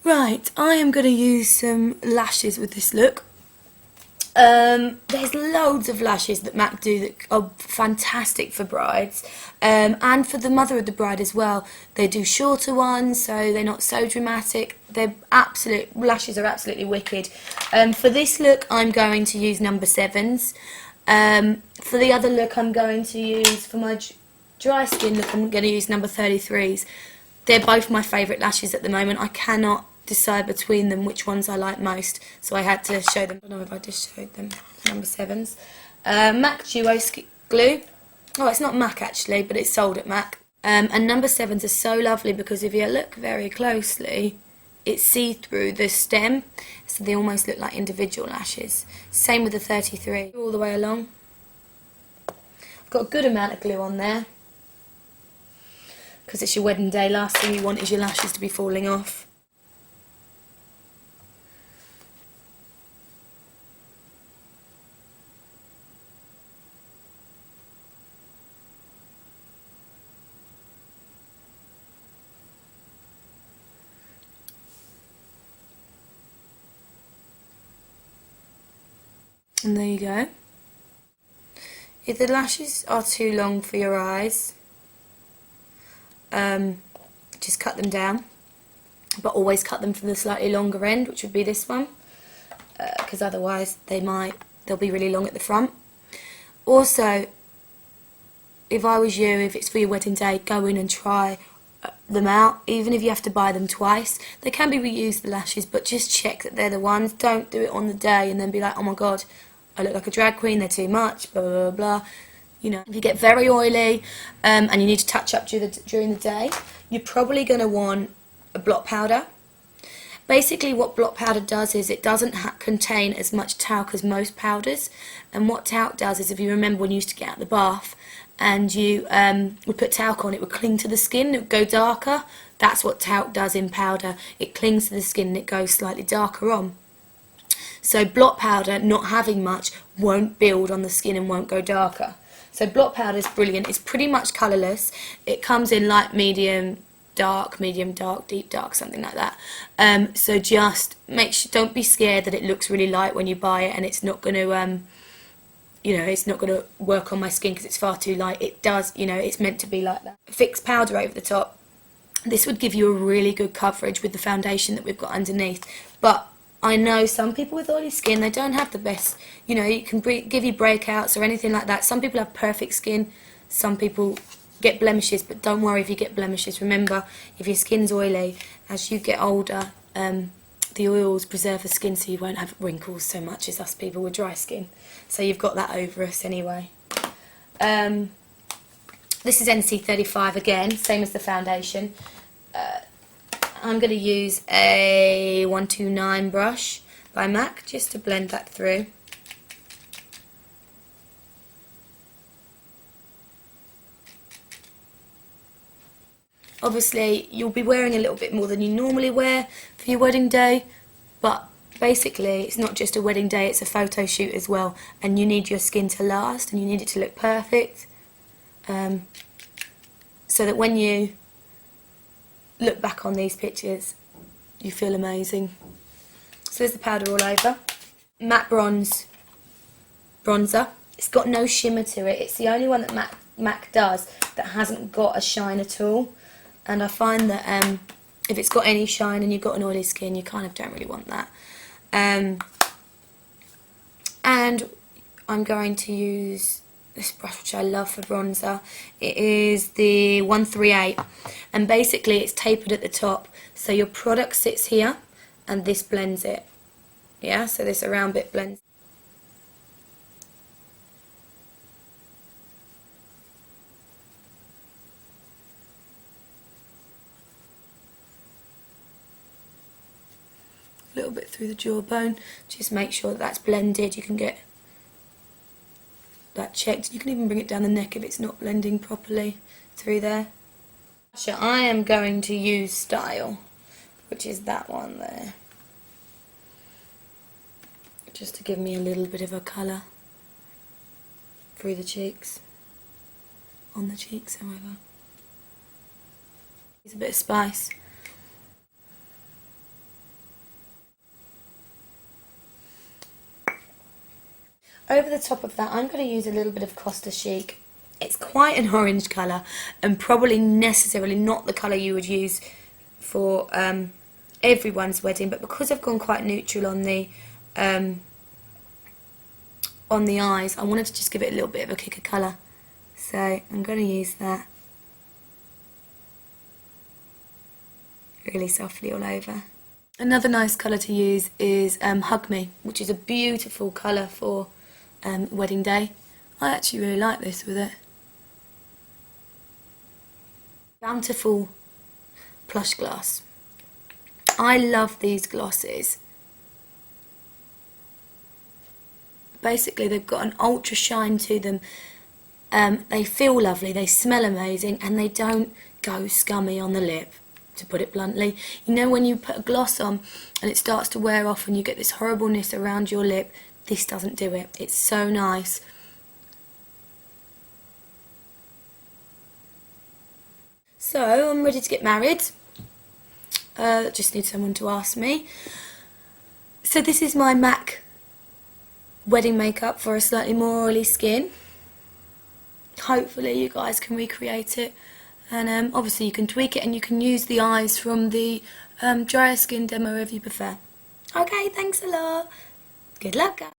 Right, I am going to use some lashes with this look. There's loads of lashes that MAC do that are fantastic for brides, and for the mother of the bride as well. They do shorter ones, so they're not so dramatic. Lashes are absolutely wicked. For this look, I'm going to use number 7s. For the other look, I'm going to use, for my dry skin look, I'm going to use number 33s. They're both my favourite lashes at the moment. I cannot decide between them which ones I like most, so I had to show them. I don't know if I just showed them. Number 7s. MAC Duo Glue. Oh, it's not MAC actually, but it's sold at MAC. And number 7s are so lovely because if you look very closely, it's see-through the stem, so they almost look like individual lashes. Same with the 33, all the way along. I've got a good amount of glue on there because it's your wedding day. Last thing you want is your lashes to be falling off. And there you go. If the lashes are too long for your eyes, just cut them down, but always cut them from the slightly longer end, which would be this one, because otherwise they'll be really long at the front. Also, if I was you, if it's for your wedding day, go in and try them out, even if you have to buy them twice. They can be reused, the lashes, but just check that they're the ones. Don't do it on the day and then be like, oh my god, I look like a drag queen, they're too much, blah blah blah blah. You know, if you get very oily and you need to touch up during the day, you're probably going to want a blot powder. Basically what blot powder does is it doesn't contain as much talc as most powders, and what talc does is, if you remember when you used to get out of the bath and you would put talc on, it would cling to the skin, it would go darker. That's what talc does in powder. It clings to the skin and it goes slightly darker on. So blot powder, not having much, won't build on the skin and won't go darker. So blot powder is brilliant. It's pretty much colourless. It comes in light, medium dark, deep dark, something like that. So just make sure, don't be scared that it looks really light when you buy it and it's not going to, it's not going to work on my skin because it's far too light. It does, it's meant to be like that. Fix powder over the top. This would give you a really good coverage with the foundation that we've got underneath. But I know some people with oily skin, they don't have the best, it can give you breakouts or anything like that. Some people have perfect skin, some people get blemishes, but don't worry if you get blemishes. Remember, if your skin's oily, as you get older, the oils preserve the skin so you won't have wrinkles so much as us people with dry skin. So you've got that over us anyway. This is NC35 again, same as the foundation. I'm going to use a 129 brush by MAC just to blend that through. Obviously you'll be wearing a little bit more than you normally wear for your wedding day, but basically it's not just a wedding day, it's a photo shoot as well, and you need your skin to last and you need it to look perfect, so that when you look back on these pictures you feel amazing. So there's the powder all over. Matte bronzer. It's got no shimmer to it. It's the only one that MAC does that hasn't got a shine at all. And I find that if it's got any shine and you've got an oily skin, you kind of don't really want that. And I'm going to use this brush which I love for bronzer. It is the 138, and basically it's tapered at the top, so your product sits here and this blends it. Yeah, so this around bit blends. A little bit through the jawbone, just make sure that that's blended. You can get that checked. You can even bring it down the neck if it's not blending properly through there. So I am going to use Style, which is that one there, just to give me a little bit of a colour through the cheeks, on the cheeks however. It's a bit of spice. over the top of that, I'm going to use a little bit of Costa Chic. It's quite an orange colour and probably necessarily not the colour you would use for everyone's wedding, but because I've gone quite neutral on the eyes, I wanted to just give it a little bit of a kick of colour. So I'm going to use that really softly all over. Another nice colour to use is Hug Me, which is a beautiful colour for wedding day. I actually really like this with it. Bountiful Plush Glass. I love these glosses. Basically, they've got an ultra shine to them. They feel lovely, they smell amazing, and they don't go scummy on the lip, to put it bluntly. You know when you put a gloss on and it starts to wear off and you get this horribleness around your lip? This doesn't do it. It's so nice. So I'm ready to get married. Just need someone to ask me. So this is my MAC wedding makeup for a slightly more oily skin. Hopefully you guys can recreate it, and obviously you can tweak it and you can use the eyes from the drier skin demo if you prefer. Okay, thanks a lot. Good luck, guys.